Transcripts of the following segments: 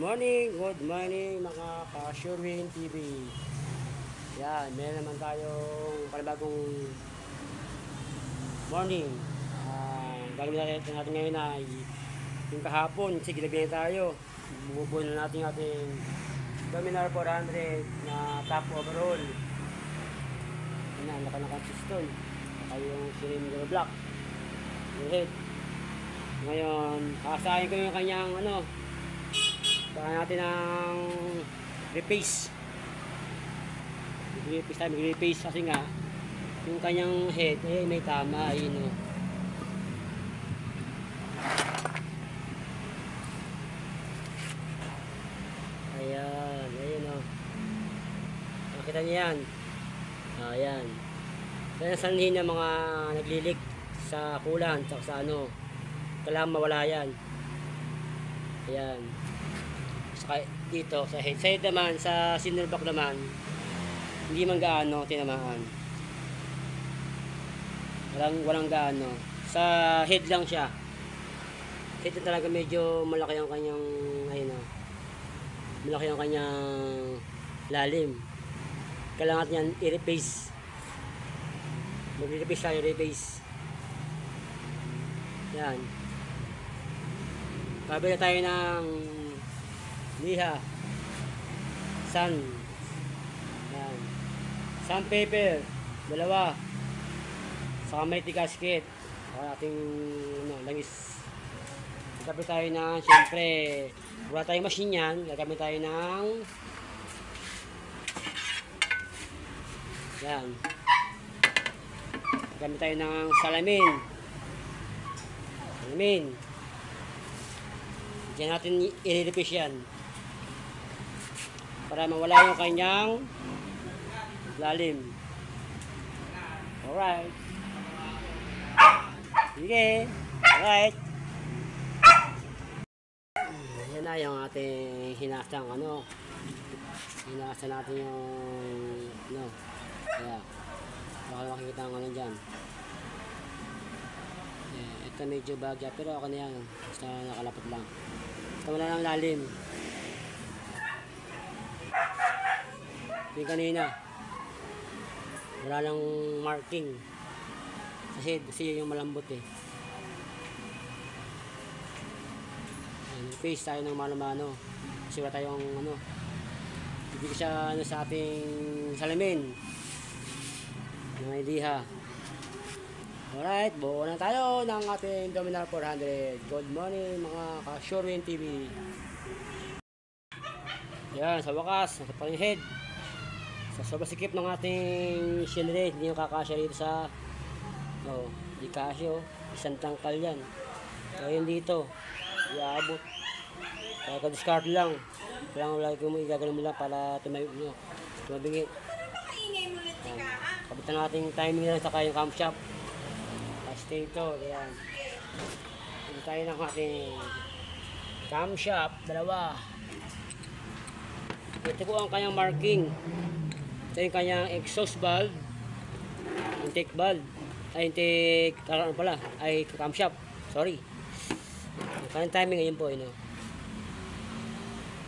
good morning mga ka-Surewin TV. Yan, meron naman tayong panibagong morning. Gagawin natin ngayon ay yung kahapon, sige lagyan tayo. Bubuo na natin ating Dominar 400 na top overall. Yan, naka piston. Naka yung cylinder block. Yung head. Ngayon, kasahin ko yung kanyang baka natin ng repace. Mag-repace kasi nga yung kanyang head may tama, ayun o. Ayun o. Nakita niyo yan. Ayan. Kaya sanhin ng mga naglilik sa kulan, sa kailangan mawala yan. Ayan. Saka dito sa head side naman, sa cylinder block naman, hindi man gaano tinamaan. Walang gaano. Sa head lang siya. Head na talaga medyo malaki ang kanyang malaki ang kanyang lalim. Kailangan niyan i-repace. Mag-repace tayo, repace. Yan. Kabila tayo ng liha, sun, yan, sandpaper, dalawa, saka may gasket, saka ating langis. Gagamit tayo ng, syempre, wala tayong machine yan, gagamit tayo ng yan, gagamit tayo ng salamin. Diyan natin i-repace yan para mawala yung kanyang lalim. Alright. Sige. Alright. Yan na yung ating hinasang hinasa natin yung kaya baka makikita ang dyan. Ito medyo bagya pero ako na yan, basta nakalapot lang. Ito wala ng lalim. Yung kanina wala lang marking kasi yung malambot face tayo ng mano-mano kasi wala tayong ibig siya sa ating salamin ng idea. Alright, buo na tayo ng ating Dominar 400. Good morning mga ka-Surewin TV. Yan, sa wakas, nasa pa yung head. Sa sobrang sikip ng ating cylinder, hindi yung kakasya dito sa di kasya, isang tangkal yan. Kaya dito, iaabot. Kaya ka-discard lang. Kailangan lagi mo igagano mo lang para tumabingi. Kabitan natin timing lang sa kayong camshaft. Dito, ayan. Ito tayo ng ating camshaft, dalawa. Ito po ang kanyang marking. Ito yung kanyang exhaust valve, intake valve, intake, camshaft, sorry. Yung kanyang timing, ayun po, yung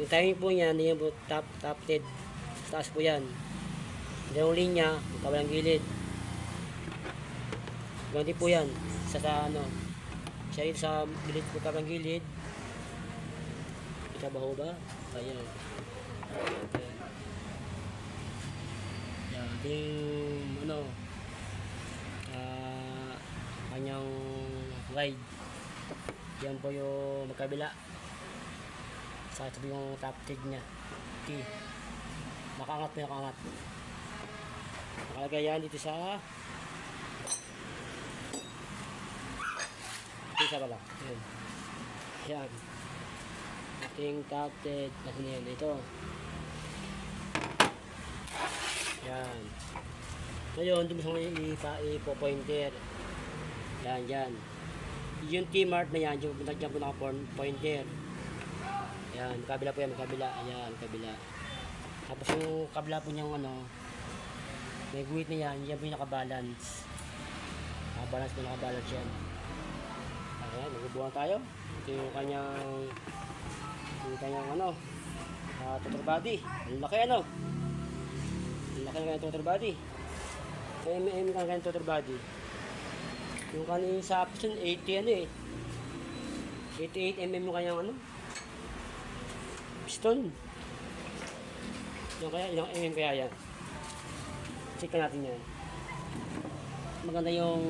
timing po niyan, yung po top head, taas po yan. Yung linya, yung kawalang gilid. Ganti po yan siya dito sa gilid po, kabang gilid. Kita ba ho ba? Ayan. Okay. Yan, ating kanyang guide. Yan po yung magkabila. Sa ito yung top tig nya. Nakaangat. Nakalagay yan dito sa isa pala. Yan. Ating top head. Kasi yan dito. Yan. Ngayon, dumusang ipo-pointer. Yan. Yung T-Mart na yan, dyan po naka-pointer. Yan. Kabila po yan. Ayan, kabila. Tapos yung kabila po niyang may guhit na yan. Yan po yung naka-balance. Naka-balance yan. Ayan, magbubuhan tayo. Ito yung kanyang Yung kanyang ano, total body. Ang laki ano. Ang laki ng kanyang total body. mm ang kanyang total body. Yung kanyang sa option 80 ano eh. 88 yung kanyang ano. Piston. Yung kaya, ilang kaya yan. Check natin yan. Maganda yung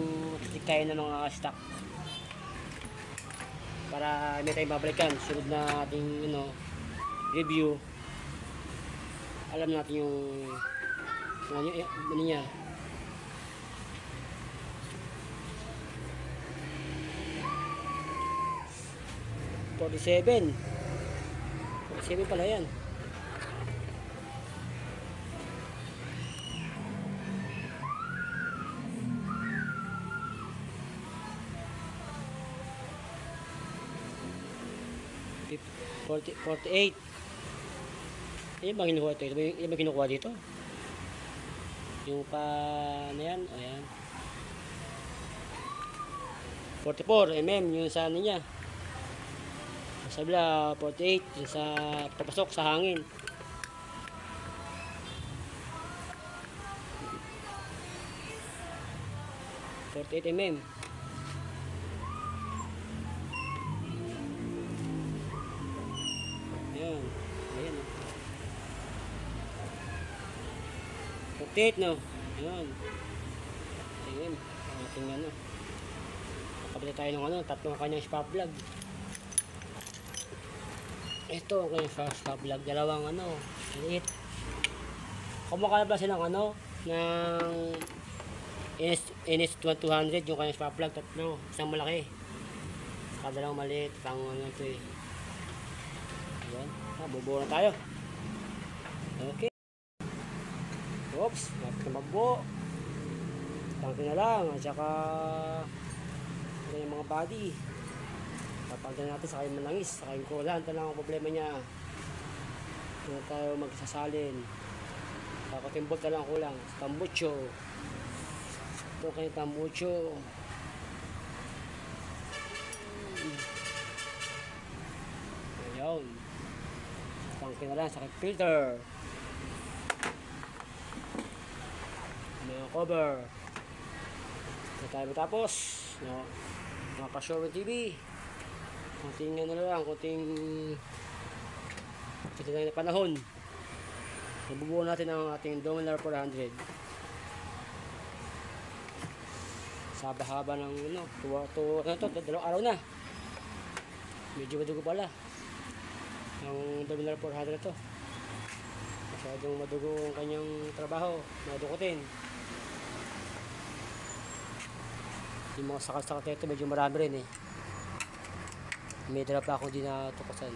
tikaya ng mga stock. Para may tayong babalikan. Sunod na ating ano, review. Alam natin yung ano niya. $47 pala yan. $48. Yung bang kinukuha ito? Yung bang kinukuha dito? Yung pa na yan? Ayan. 44 yung sa ano niya. Sa bila 48 yung sa papasok sa hangin. $48 Ayan. Ayan. 48 no. Ayan. Ayan. Ating ano. Nakabili tayo ng ano. Tatlong kanyang spark plug. Ito ang kanyang spark plug. Dalawang ano. Maliit. Kumakala siya ng ano. Ng NS1200 yung kanyang spark plug. Tatlo. Isang malaki. Dalawang maliit. Pang ano ito eh. Ayan. Bubuo na tayo. Okay. Oops. Magbo. Tangke na lang. At saka yung mga body. Papagdan natin sa kayong manangis. Sa kayong kulan. Ito lang ang problema niya. Kung tayo magsasalin. Kakatimbot na lang kulang. Tambucho. Ito kayo tambucho. Ayan. Tangke na lang sa filter. Mga cover. Ito tayo matapos. No. Mga ka-Showroom TV. Kunting ano lang. Kunting na panahon. Nabubuo natin ang ating Dominar 400. Sa haba ng ano. Dalawang araw na. Medyo madugo pala. Ang Dominar 400 to. Masyadong madugo ang kanyang trabaho. Madukutin. Yung mga sakal-sakal nito medyo marami rin eh. May dala pa ako din na tukusan.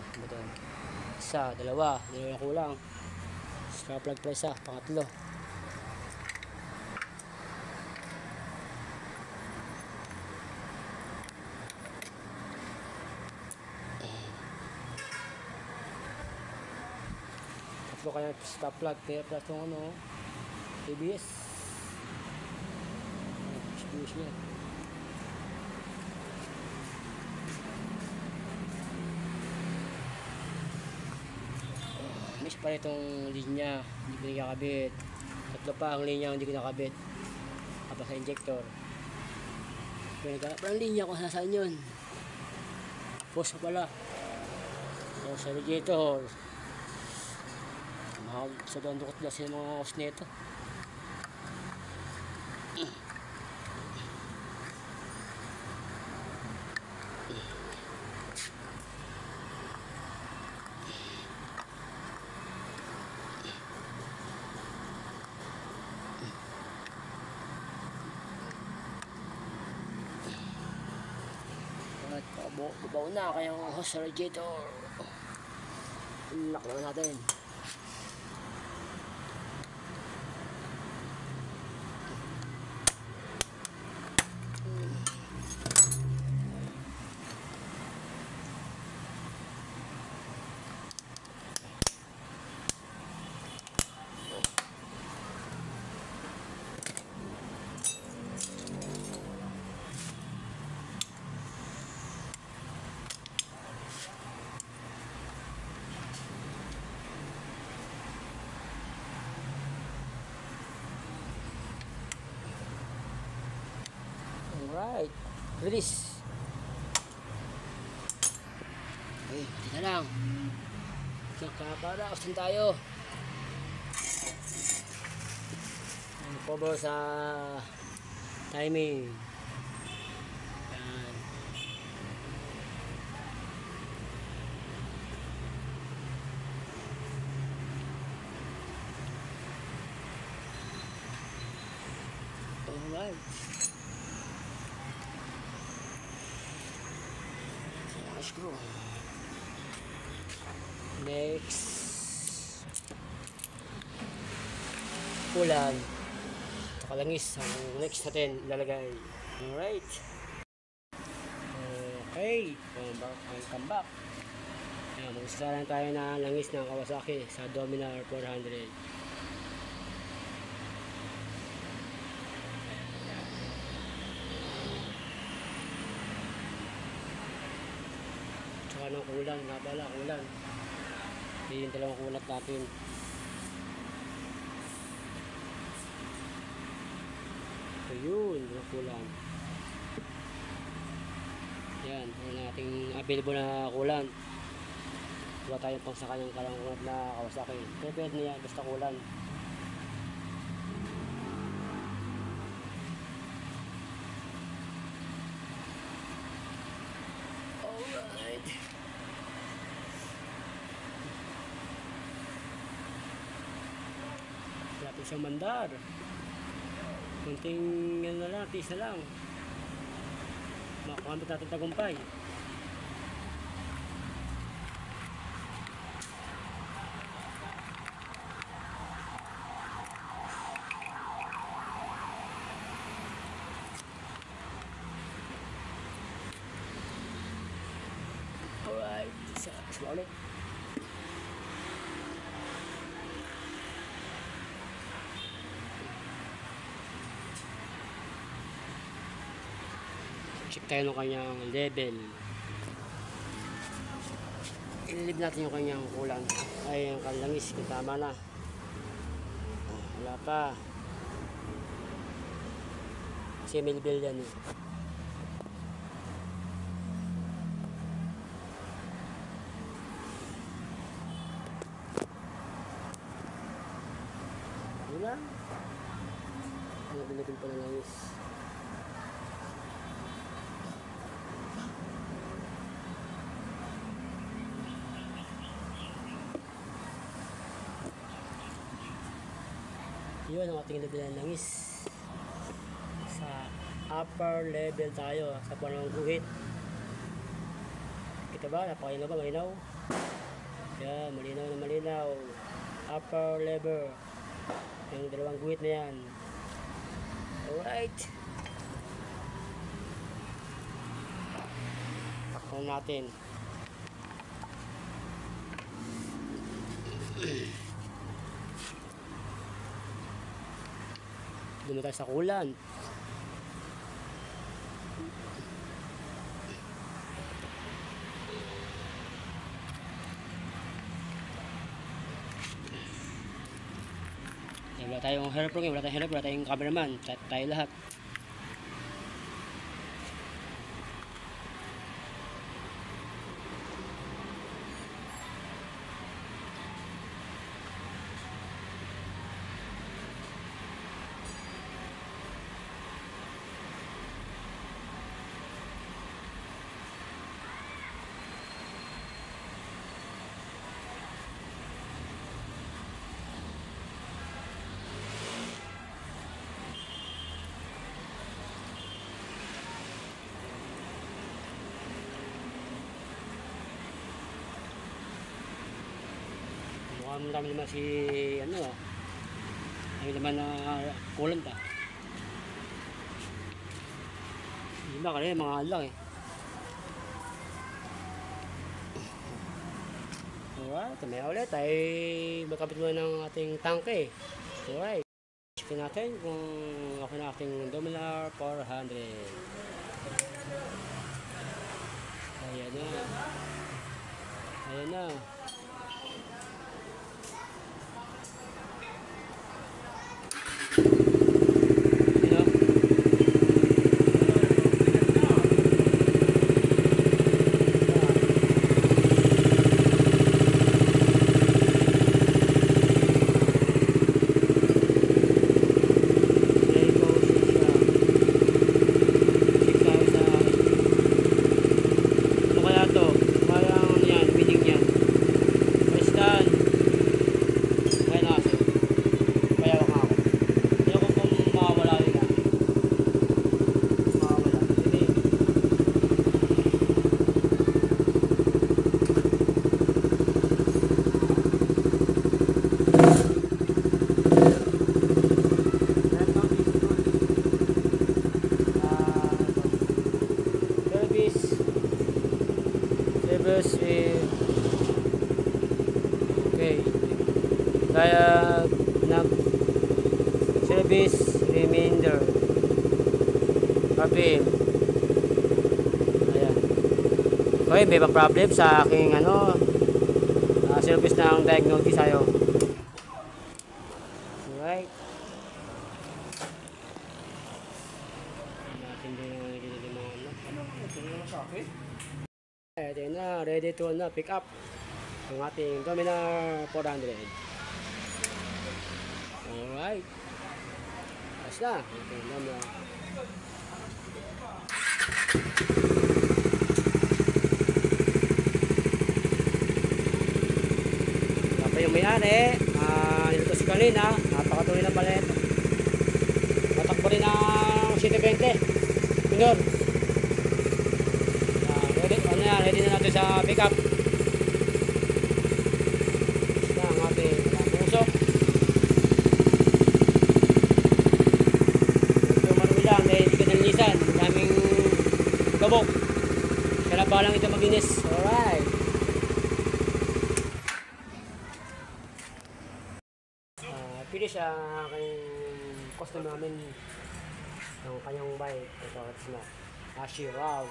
Isa, dalawa kulang. Spark plug pa isa, pangatlo. Tatlo kaya spark plug, kaya plus yung ano, ABS. ABS niya. Miss pa itong linya, hindi ko nakakabit. Tatlo pa ang linya hindi ko nakakabit. Kapag sa injector. Parang linya ko saan yun. Post pala. So, sa radiator. Mahal sa doon dukot kasi mga hose nito. Babaw na kayang hose radiator. Lock naman natin. Release. Okay, ito na lang. Para usin tayo. Cover sa timing. Yan. Alright. Screw. Next. Ulan. Kalangis ang next natin ilalagay. Alright. Okay. Welcome back. Ayan, mag-install tayo na langis ng Kawasaki sa Dominar 400. Tsaka ng kulan. Nabala, kulan. Hindi yung dalawang kulat natin. Yun, kulan. Yan, ang ating available na kulan. Wala tayong pang sa kanyang kalangulat na Kawasaki. Pero pwede na yan, basta kulan. Alright. Lapit siyang mandar. Kunting yan na lang, tisa lang. Makakamit natin tagumpay. Alright, isa ulit. Check tayo ng kanyang level. Ililib natin yung kanyang kulang. Ay, yung kalangis. Kung tama na. Wala pa. Kasi may level yan. Yun lang. Level pa na langis. Yun ang ating level ng langis. Sa upper level tayo sa panang guhit. Kita ba? Napakinaw ba? Malinaw? Yan, malinaw na malinaw. Upper level. Yung dalawang guhit na yan. Alright. Takpan natin. Doon tayo sa kulan. Wala tayong helper, wala tayong cameraman, tayo lahat. Mukhang marami naman si ano, ay naman na kulant ah. Hindi ba kanina mga alang eh. Alright, tumaya ulit ay magkabit muna ng ating tangke. Alright, checkin natin kung okay na ating Dominar 400. Ayan na. Ayan na. Okay. Kaya nag service remainder. Problem. Ayan. Okay, may problem sa aking service ng diagnosis ayo. Alright. Natin din yung ito na, ready to pick up ang ating Dominar 400. Alright. Tapos na. Okay, Dominar. Tapos yung may-ari, ito si kanina, napakatuloy ng palet. Matakbo rin ang 720. Minor. Ready na natin sa pick up. Na ang ating usok. Ito marumi lang dahil hindi ka nalinisan. Daming gabok. Kaya pa lang ito maginis. Alright. Finish ang aking customer namin ng kanyang bike. Ito na. Ashi, wow.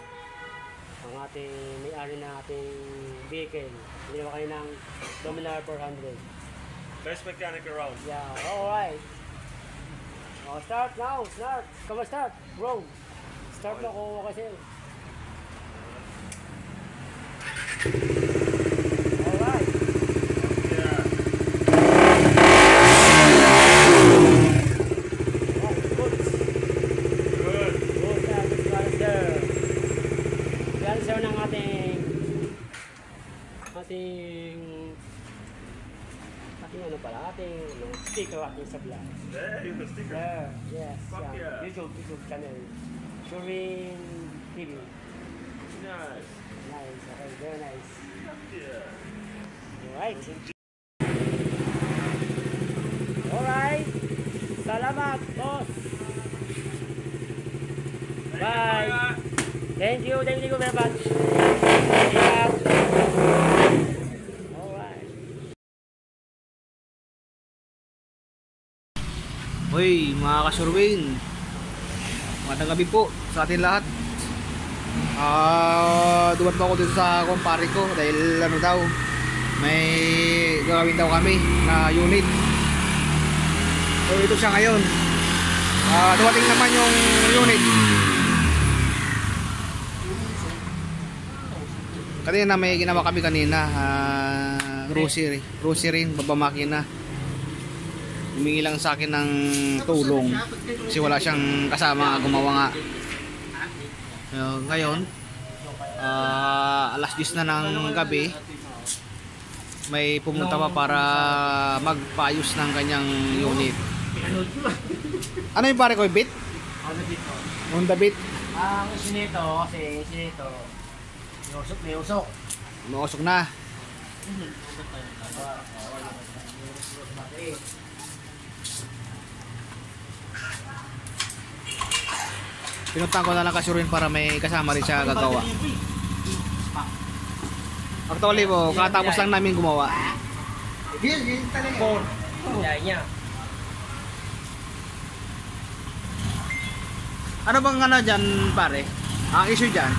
Ang ating may-ari na ating vehicle. Hindi naman kayo ng Dominar 400. Best mechanic around. Yeah, alright. Oh, start now, start. Come on, start, bro. Start na ko kasi. Alright. Yeah. Oh, good. Good. Good, good balancer. Balancer ng ating sticker ating sabla. There, yung sticker. There, yes. Fuck yeah. YouTube channel. Shurin TV. Nice. Nice, okay, very nice. Fuck yeah. Alright. Alright. Salamat, boss. Bye. Thank you very much. Ingat. Alright. Hoy, mga kasurwin, magandang gabi po sa atin lahat. Dumat pa ako dito sa kumpare ko dahil ano daw, may gagawin daw kami na unit. So ito siya ngayon. Dumating naman yung unit. Kanina may ginawa kami kanina, grocery, babamakina. Humingi lang sa akin ng tulong kasi wala siyang kasama gumawa nga. Ngayon, alas 10 na ng gabi, may pumunta pa para magpaayos ng kanyang unit. Ano yung pare ko, bit? Honda Beat? Ang isinito kasi may usok. Mausok na. Pinuntahan ko na lang kasurin para may kasama rin siya gagawa. Actually po, katapos lang namin gumawa. Ano bang ano dyan pare? Ang issue dyan?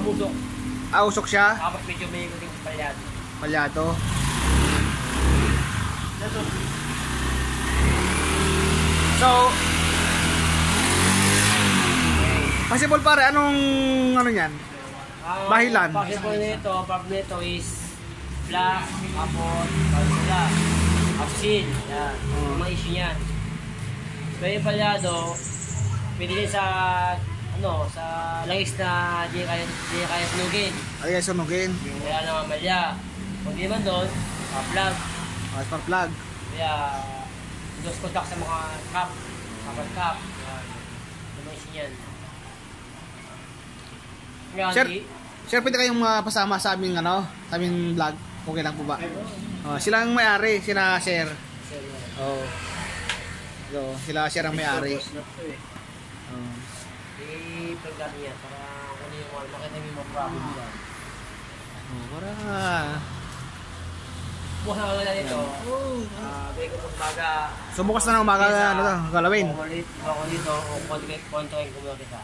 Usok. Usok siya? Tapos medyo may kuting palyado. Palyato. So, possible pare, anong ano yan? Bahilan. Possible nito is black, kapot, palusula, upsin, yan. Yung mga issue niyan. So yung palyado, pwede din sa sa langis na di kaya sunugin. Ay, sunugin. Kaya naman malya. Kung di man doon, plug. Spark plug. Kaya dos contact sa mga cap, kapal cap. Yan. Yung mga issue niyan. Sir, pwede kayong pasama sa aming sa aming vlog. Okay lang po ba? Sila ang may-ari, sila Sir. Oh. So, sila Sir ang may-ari. I-plug natin yan para kung yung makita mo yung mga problem yan. Para bukas na wala nito. Bigay ko sa baga. So bukas na ng umaga ano to, galawin. Ako dito, o kontrahin ko muna kita.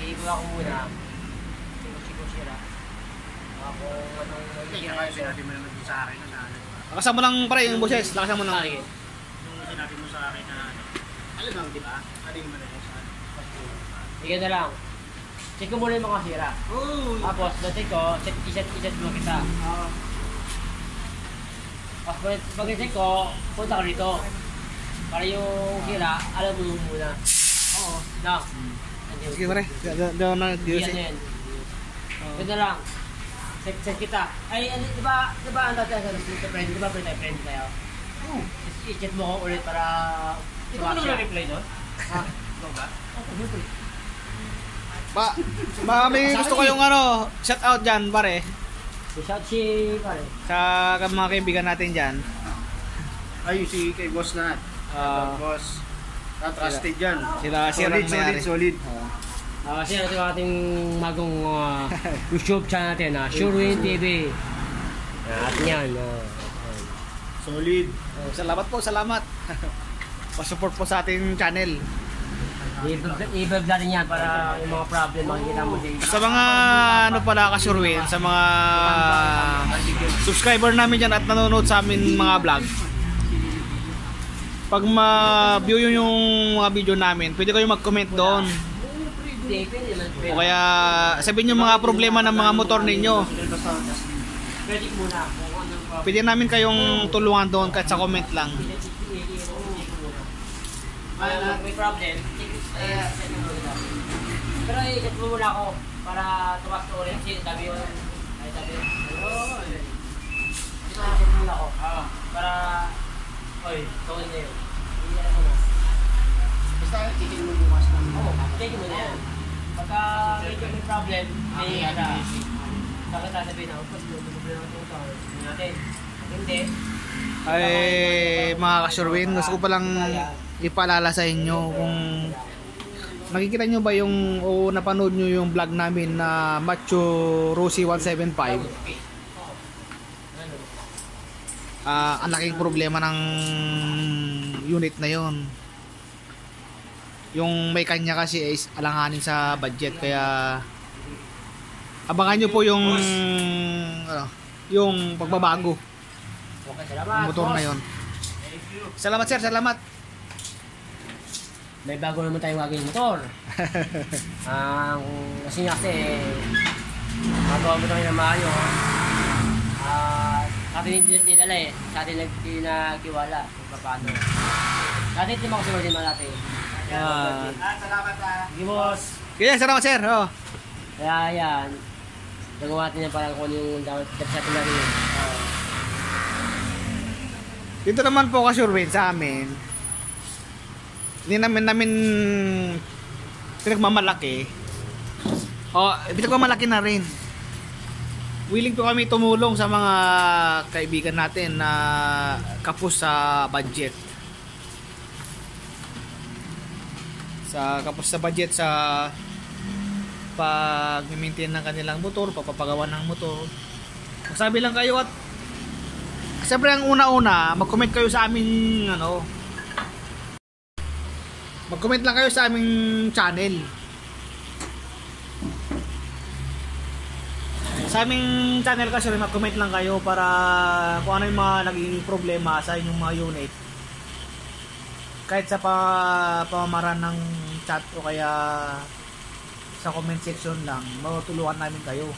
Iibo ako muna. Siguro sira. Ako anong Sinabi mo naman sa akin na Lakasan mo lang pare yung boses, lakasan mo lang. Sige. nung sinabi mo sa akin na alam lang, di ba? Aling mo na yun sa akin. Sige na lang. Check ko muna yung mga sira. Tapos, check ko, iset mo kita. Tapos, pag check ko, punta ka dito. Para yung sira, alam mo muna. Oo. Na. Sige pare, daw na Yan Diyos. yan. Ganda lang. Set kita. Ay, ano, di ba ang dati sa friend? Di ba friend tayo? I-chat mo ko ulit para Di ba reply doon? Ha? Ikaw ba? May gusto ko yung ano, shout out dyan pare. Shout si pare. Sa mga kaibigan natin dyan. Ay, si kay boss na. Boss. Trusted yan. Sila may-ari. Solid. Kasi ito yung ating bagong YouTube channel natin, Surewin TV. At yan. Solid. Salamat po, salamat. Pa-support po sa ating channel. I-vlog natin yan para yung mga problem makikita mo dito. Sa mga ano pala kasurwin, sa mga subscriber namin dyan at nanonood sa amin mga vlog. Pag ma-view yung mga video namin, pwede kayo mag-comment doon. O kaya sabihin yung mga problema ng mga motor ninyo. Pwede muna. Pwede namin kayong tulungan doon kahit sa comment lang. May problem. Pero i-check mo muna ako para tumas ko ulit. Kasi sabi yun. Ay sabi yun. I-check muna ako. Para... Oy, tawin na yun. I-check mo na. Basta titignan mo bukas na. Oo, check mo na yan. Pagka medyo may problem, may bakit sasabihin ako, mas may problema ito natin. Hindi. Ay mga kasurwin, gusto ko palang ipaalala sa inyo kung nakikita nyo ba yung o napanood nyo yung vlog namin na Macho Rossi 175. Ang laking problema ng unit na yon. Yung may kanya kasi is alanganin sa budget, kaya abangan nyo po yung yung pagbabago Okay, salamat. motor na yon. Salamat sir, salamat. May bago naman tayong waging motor. Kasi magawa mo tayo na maayos. Sa atin hindi dinala eh. Sa atin nagtiwala kung paano. Sa atin hindi makasunod din natin. Salamat Sige boss. Kaya salamat sir. Kaya yan. Nagawa natin yan parang kung yung dapat sa atin natin yun. Dito naman po kasurwin sa amin. Hindi namin pinagmamalaki. Pinagmamalaki na rin. Willing po kami tumulong sa mga kaibigan natin na kapos sa budget. Kapos sa budget sa pag-maintain ng kanilang motor, papapagawa ng motor. Magsabi lang kayo at siyempre ang una-una, mag-comment kayo sa aming mag-comment lang kayo sa aming channel. Sa aming channel kasi mag-comment lang kayo para kung ano yung mga naging problema sa inyong mga unit. Kahit sa pamamaraan ng chat o kaya sa comment section lang, matutulungan namin kayo.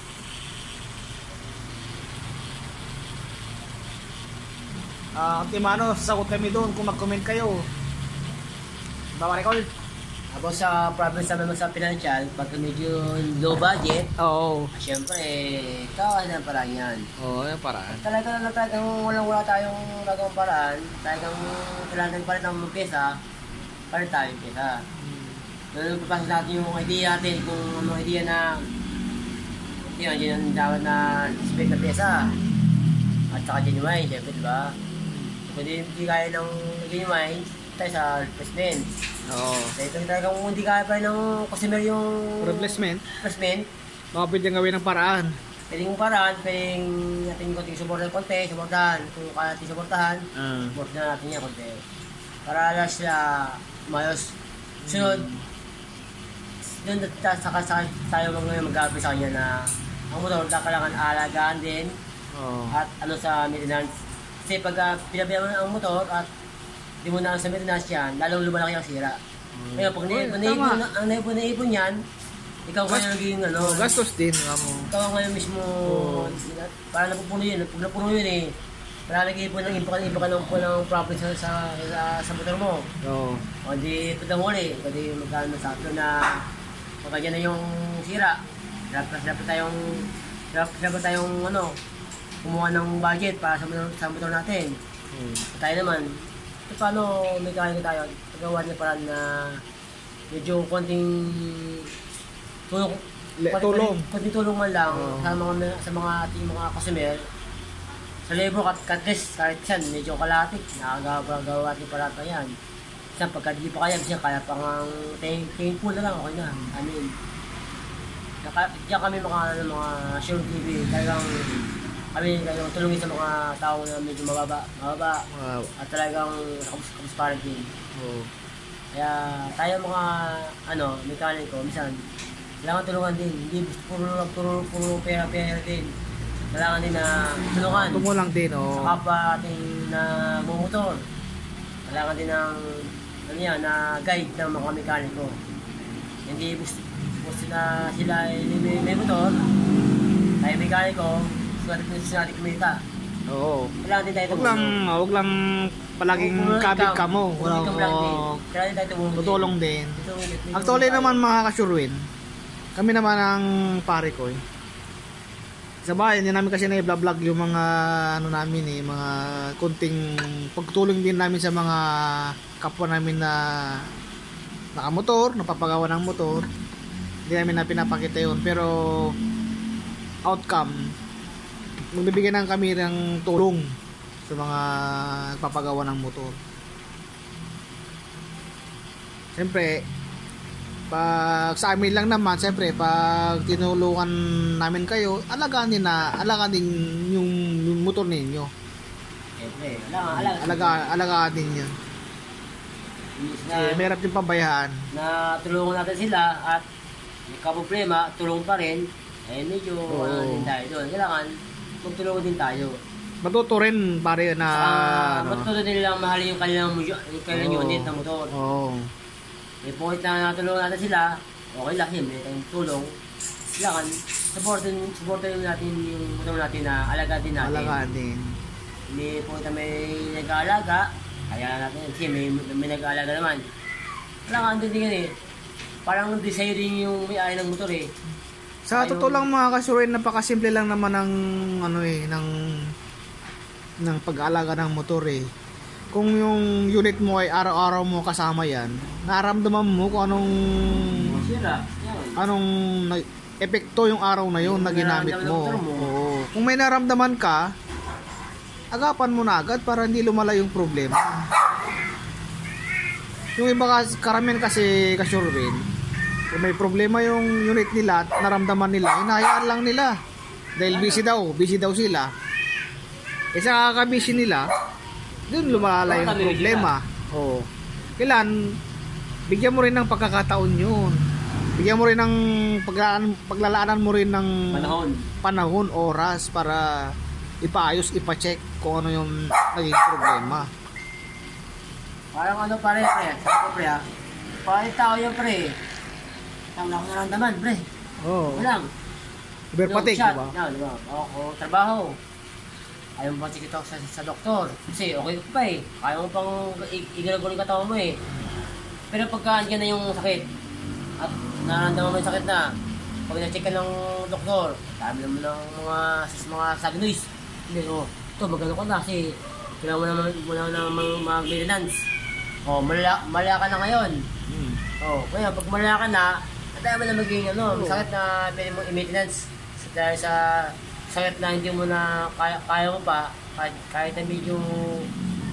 Timano, sasagot kami doon kung mag-comment kayo. Bawa recall. Tapos sa problem naman sa financial, pag medyo low budget, Oo. syempre, kawan na parang yan. Oo, yung paraan. Talagang wala tayong gagawang paraan, talagang kailangan pa rin ng pyesa, para tayong pyesa. Doon papasok natin yung idea natin, kung ano idea na Yun ang dapat na spec na pyesa. At saka genuine, siyempre, diba? Kung hindi kaya ng genuine, tayo sa replacement. Oo. So ito talagang kung hindi kaya pa ng customer yung Replacement, replacement, baka pwedeng gawin ng paraan. pwedeng paraan, pwedeng natin konting supportahan. Kung kaya natin supportahan, support na natin yan konti. Para alas sila mayos. Sunod, doon saka tayo mag-gabi sa kanya na ang motor kailangan alagaan din Oo. at ano sa maintenance. Kasi pag pinabayaan mo ang motor at di mo na sa maintenance yan, lalong lumalaki ang sira. Ngayon, pag naipon yan, ikaw kaya naging ano, Gastos din, mo. ikaw kaya mismo, para napupuno yun. Pag napuno yun para nag-iipon ng iba ka ng profit sa motor mo. Oo. O di ito na huli, pwede magkano sa ato na pagka dyan na yung sira. Dapat tayong ano, kumuha ng budget para sa motor natin. Tayo naman, paano may kaya tayo, pagawa niya parang na medyo konting tulong, konting tulong man lang sa mga ating mga customer. Sa labor, at least, kahit yan, medyo kalatik, nakagawa natin parata yan. Kasi pagka di pa kaya pa nga tingin pool na lang, okay na. I mean, diyan kami mga show TV, talagang kami tulungin sa mga tao na medyo mababa, Wow. at talagang kapusparang din. Oo. Kaya tayo mga mekaniko, minsan, kailangan tulungan din, hindi puro pera din. Kailangan din na tulungan. Tumulang din, Sa kapwa ating motor. Kailangan din ng na guide ng mga mekaniko. Hindi gusto na sila may motor, tayo mekaniko, gusto natin kumita. Oo. Kailangan din tayo tumulong. Wag lang palaging kabig ka mo. Kailangan din tayo tumulong. Tutulong din. Actually naman mga kasurwin, kami naman ang pare ko sa bahay, hindi namin kasi na-vlog yung mga namin mga kunting pagtulong din namin sa mga kapwa namin na nakamotor, napapagawa ng motor. Hindi namin na pinapakita yun, pero outcome, magbibigyan lang kami ng tulong sa mga nagpapagawa ng motor. Siyempre, pag sa amin lang naman, siyempre, pag tinulungan namin kayo, alagaan din yung motor ninyo. Siyempre, Alagaan din yan. Kasi mahirap yung pabayaan. Na tulungan natin sila at may problema, tulong pa rin, medyo din tayo doon. Kailangan, magtulungan din tayo. Matuto rin, pare, na matuto din nilang mahalin yung kanilang unit na motor. Oo. May point na natulungan natin sila, okay lang, may tayong tulong. Kailangan, supportin natin yung motor natin na alaga din natin. Alagaan din. May point na may nag-aalaga, kaya natin, kasi may nag-aalaga naman. Kailangan din parang desire din yung may-ari ng motor Sa totoo lang mga kasurin, napakasimple lang naman ng ng pag-aalaga ng motor Kung yung unit mo ay araw-araw mo kasama yan, naramdaman mo kung anong epekto yung araw na yun na ginamit mo. Oo. Kung may naramdaman ka, agapan mo na agad para hindi lumala yung problema. Yung iba karamihan kasi kasurvin, kung may problema yung unit nila at naramdaman nila, hinahayaan lang nila. Dahil busy daw sila. Sa kakabisi nila, doon lumala yung problema. Oo. Kailan, bigyan mo rin ng pagkakataon yun. Bigyan mo rin ng paglalaanan mo rin ng panahon, oras para ipaayos, ipacheck kung ano yung naging problema. Parang pre, parang tao yung pre. Tama ako naramdaman, pre. Oo. Walang. Iberpatik, diba? Diba? Ako, trabaho. Ayaw mo pang sikitok sa doktor. Kasi okay ka pa Ayaw mo pang igalagulo yung katawan mo Pero pagka andyan na yung sakit, at nararamdaman mo yung sakit na, pag na-check ka ng doktor, dami naman ng mga sagnois. Hindi, ito, magano ka na kasi kailangan mo naman mag-maintenance. Malaya ka na ngayon. Ngayon, pag malaya ka na, at ayaw mo na maging sakit na pwede mo i-maintenance dahil sa sakit na hindi mo na kaya mo pa, kahit na medyo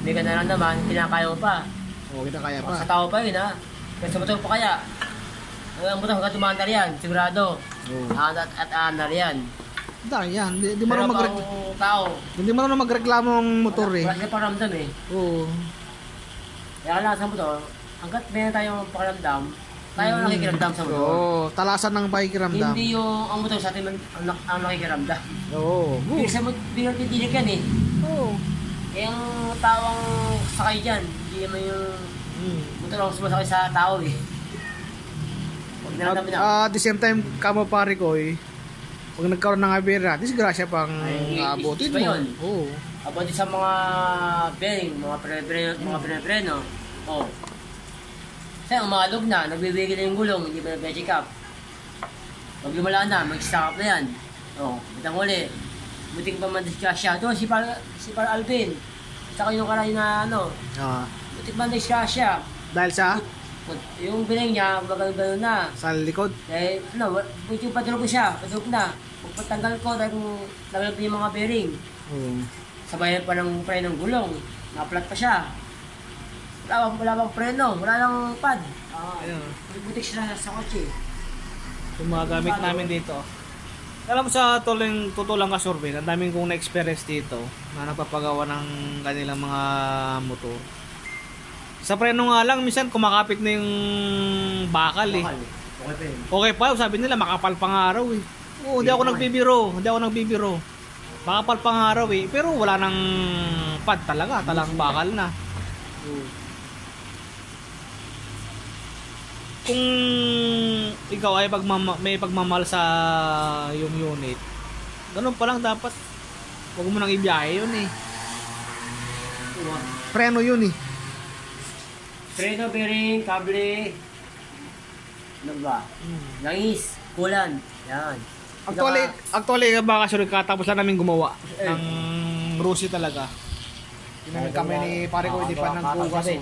may ganaran naman, kinakaya mo pa. Oo, kita kaya pa. Sa tao pa yun ha. Kasi sa motor pa kaya. Ang motor hanggang tumaandar yan, sigurado. Oo. At aandar yan. Dahil yan, hindi mo Pero na pang tao, hindi mo na magreklamo ang motor eh. wala siya paramdam eh. Oo. Kaya lang sa motor, hanggat meron tayong pakiramdam, tayo ang nakikiramdam sa motor. Oo, talasan ng pakikiramdam. Hindi yung ang motor sa atin ang nakikiramdam. Oo. Ibig sa motor, titinig yan eh. Oo. Eh ang tawang sakay dyan, hindi naman yung motor ang sumasakay sa tao eh. Pag naramdaman na. At the same time, kamo pare ko eh, pag nagkaroon ng abera, disgrasya pang Ay, abutin ba mo. yun? Oo. About sa mga bearing, mga preno, oh. Kasi umalog na, nagbibigil na yung gulong, hindi ba nag-check up. Pag lumala na, mag-stock up na yan. Oh, bitang uli. Buting pa man disgrasya. Doon, si Par Alvin. Saka yung karay na ano, Ah. buting pa disgrasya. Dahil sa Yung bearing niya, gano'n na. sa likod. Eh, ano, buting padulog ko siya, padulog na. Pagpatanggal ko, dahil kung nagalap yung mga bearing. Oo. Sabayan pa ng preno ng gulong. Naplat pa siya. Wala bang preno, wala nang pad. Ayun. Butik siya sa kotse. Yung mga gamit namin dito. Alam mo sa tutulang ka survey, ang daming kong na-experience dito na nagpapagawa ng kanilang mga motor. Sa preno nga lang, minsan kumakapit na yung bakal eh. Okay pa yun. Okay pa, sabi nila makapal pang araw eh. Oo, hindi ako nagbibiro. Makapal pang araw eh. Pero wala nang pad talaga, talang bakal na. Kung ikaw ay may pagmamahal sa yung unit, ganun pa lang dapat. Huwag mo nang ibiyahe yun eh. Preno yun eh. Preno, bearing, kable. Ano ba? Langis, kulan. Yan. Actually baka sure katapos lang namin gumawa ng Rusi talaga. Yung kami ni pare ko hindi pa nagbukas eh.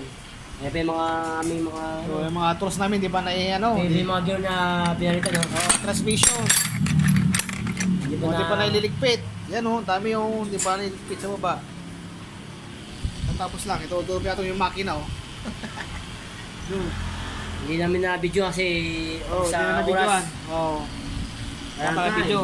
Yan pa yung aming mga... So, yung mga tools namin hindi pa na Yung mga gear na pinalitan. transmission. Hindi pa na ililigpit. Yan oh, dami yung hindi pa na ililigpit sa baba. Tapos lang, ito yung makina oh. Hindi namin na video kasi Hindi na sa nabidyoan. oras. Oo. Ayan Kaya na, video.